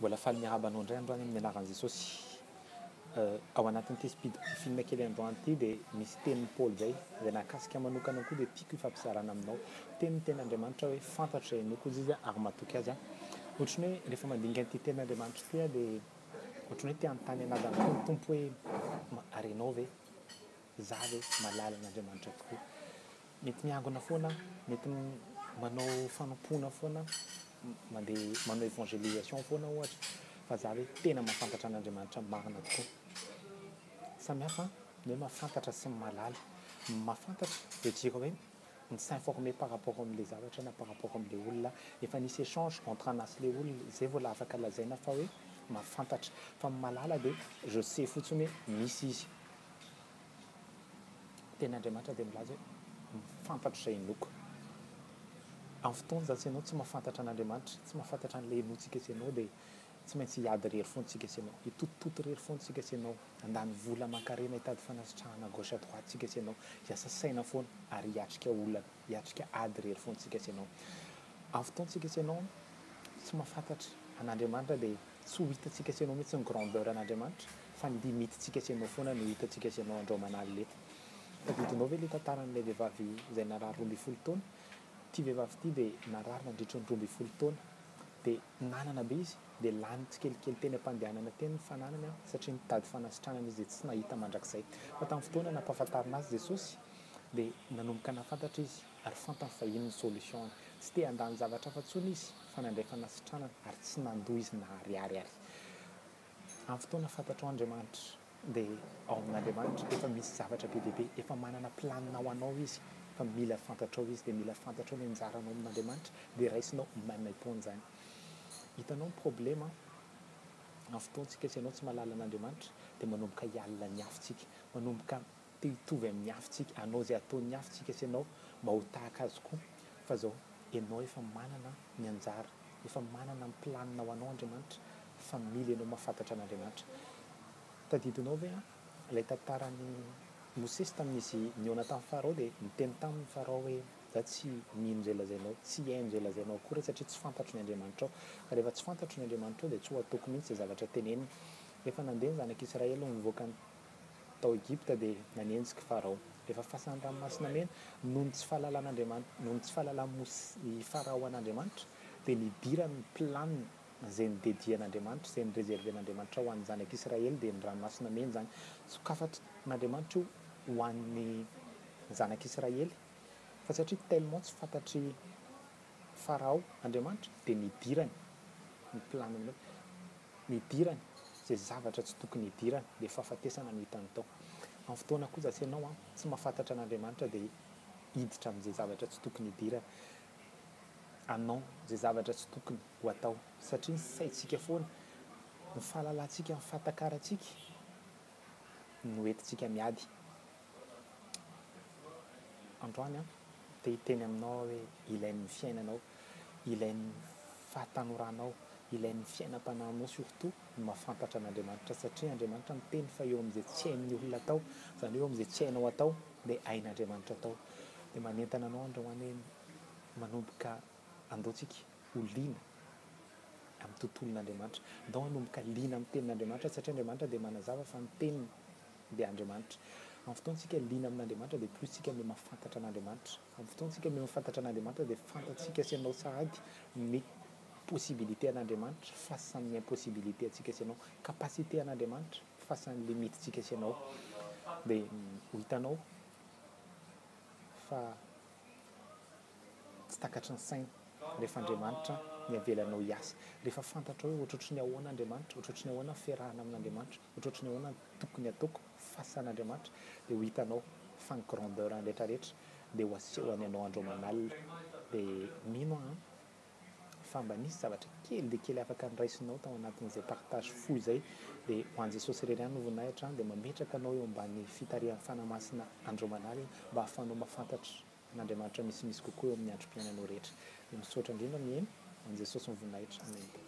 mbola faly miarabanao indray androany amin'ny anaran'i Jesosy. Ao anatin'ity film kely androany ity dia misy tenin'ny Paoly zay nakasika manokana koa dia tiako ifampizarana aminao. Tenin'ny tenin'Andriamanitra hoe fantatra enoko izy ary matoky azy. Ohatrany hoe rehefa mandinga an'ity tenin'Andriamanitra ity dia ohatrany hoe te anontany an'azy ny tompo hoe ary ianao ve za ve malala an'Andriamanitra tokoa. Mety miangona foana, mety manao fanompona foana, mandeha manao évangélisation foana ohatra, fa za hoe tena mahafantatra an'Andriamanitra marina tokoa. Samihafa ny mahafantatra sy malala. Mahafantatra dia dire hoe ny s'informer par rapport amin'ilay zavatra na par rapport amin'ilay olona. Efa nisy échange entre anahy sy ilay olona, izay vao afaka lazaina fa hoe mahafantatra. Fa malala dia je sais fotsiny hoe misy izy. Tenin'Andriamanitra dia milaza hoe mifantatra izay enoko. Amin'ny fotoana zany ianao tsy mahafantatra an'Andriamanitra, tsy mahafantatra an'ilay enontsika sy ianao dia tsy maintsy hiady rery foantsika sy ianao, hitotototo rery foantsika sy ianao, handany vola aman-karena hitady fanasitrahana gauche à droite tsika sy ianao, hiasa saina foana ary hiatrika olona, hiatrika ady rery foantsika sy ianao. Amin'ny fotoantsika sy ianao tsy mahafantatra an'Andriamanitra dia tsy ho hitantsika sy ianao mihitsy ny grandeur an'Andriamanitra, fa ny limitintsika sy ianao foana no hitantsika sy ianao andao manaly leto. Tadidinao ve ilay tantaran'ilay vehivavy izay narary 12 taona? Ity vehivavy ity dia narary nandritra ny 12 taona dia nanana be izy dia lany tsikelikely teny am-pandehanana teny ny fananany satria nitady fanasitranana izy tsy nahita mandrakizay. Fa tamin'ny fotoana nampahafantarina azy Jesosy dia nanomboka nafantatra izy ary fantany fa ino ny solution. Tsy te handany zavatra hafa intsony izy fa nandray fanasitranana ary tsy nandoa izy na ariary. Amin'ny fotoana fantatrao Andriamanitra dia ao amin'Andriamanitra efa misy zavatra be dia be, efa manana planina ho anao izy, fa mila fantatrao izy dia mila fantatrao ny anjaranao amin'Andriamanitra dia raisinao maimaimpoana. Hitanao ny problema amin'ny fotoantsika sy ianao tsy mahalala an'Andriamanitra dia manomboka hialina ny hafintsika, manomboka te hitovy amin'ny hafintsika, anao izay ataon'ny hafintsika sy ianao mba ho tahaka azy koa. Fa zao ianao efa manana ny anjara, efa manana ny planina ho anao Andriamanitra, fa mila ianao mahafantatra an'Andriamanitra. Tadidinao ve ilay tantaran'ny Mosesy tamin'izy nihaona tamin'ny Farao dia niteny tamin'ny Farao hoe za tsy mino izay lazainao, tsy haino izay lazainao akory satria tsy fantatro ny Andriamanitrao. Fa rehefa tsy fantatro ny Andriamanitrao dia tsy ho ataoko mihitsy izay zavatra teneniny. Rehefa nandeha ny zanak'Israely nivoaka tao Egypta dia nanenjika Farao. Rehefa fasan'ny ranomasina mena noho ny tsy fahalalàn'Andriamanitra, noho ny tsy fahalalàn'ny Farao an'Andriamanitra dia nidirany ny planiny izay nidedian'Andriamanitra, izay nireserven'Andriamanitra ho an'ny zanak'Israely dia ny ranomasina mena zany. Sokafatra n'Andriamanitra io ho an'ny zanak'Israely fa satria tellement tsy fantatry Farao Andriamanitra dia nidirany ny planiny, nidirany izay zavatra tsy tokony hidirany dia fahafatesana no hitany tao. Amin'ny fotoana kosa sy ianao tsy mahafantatra an'Andriamanitra dia hiditra amin'izay zavatra tsy tokony hidirany, anao izay zavatra tsy tokony ho atao satria ny saintsika foana, ny fahalalantsika, ny fahatakarantsika no entintsika miady. Androany dia hiteny aminao hoe ilain'ny fiainanao, ilain'ny fahatanoranao, ilain'ny fiainam-panahinao surtout ny mahafantatra an'Andriamanitra satria Andriamanitra miteny fa eo amin'izay tsy hain'ny olona atao, izany hoe eo amin'izay tsy hainao atao dia hain'Andriamanitra atao. Dia manentana anao androany hoe manomboka andaontsika ho liana amin'ny tontolon'Andriamanitra, andao hanomboka liana amin'ny tenin'Andriamanitra satria Andriamanitra dia manazava fa ny teniny dia Andriamanitra. Amin'ny fotoantsika liana amin'Andriamanitra dia plus tsika miha mahafantatra an'Andriamanitra. Amin'ny fotoantsika miha mahafantatra an'Andriamanitra dia fantatsika sy ianao sahady ny possibilité an'Andriamanitra face amin'ny impossibilité antsika sy ianao, capacité an'Andriamanitra face amin'ny limitintsika sy ianao. Dia ho hitanao fa tsy takatry ny saina rehefa Andriamanitra ny avelanao hiasa. Rehefa fantatrao hoe ohatrohatry ny ahoana Andriamanitra, ohatrohatry ny ahoana fiarahana amin'Andriamanitra, ohatrohatry ny ahoana tokony ataoko face an'Andriamanitra dia ho hitanao fa ny grandeur rehetrarehetra dia ho asehony ianao andro manalina. Dia mino fa mba nisy zavatra kely dia kely afaka niraisinao tao anatin'izay partage fo izay dia ho an'i Jesosy irery ihany no voninahitra dia mametraka anao eo ambanin'ny fitarihan'ny fanamasina andro manalina mba hahafahanao mahafantatra n'Andriamanitra misimisy kokoa eo amin'ny androm-piainanao rehetra. Dia misaotra indrindra miheno ho an'i Jesosy ny voninahitra. Amen.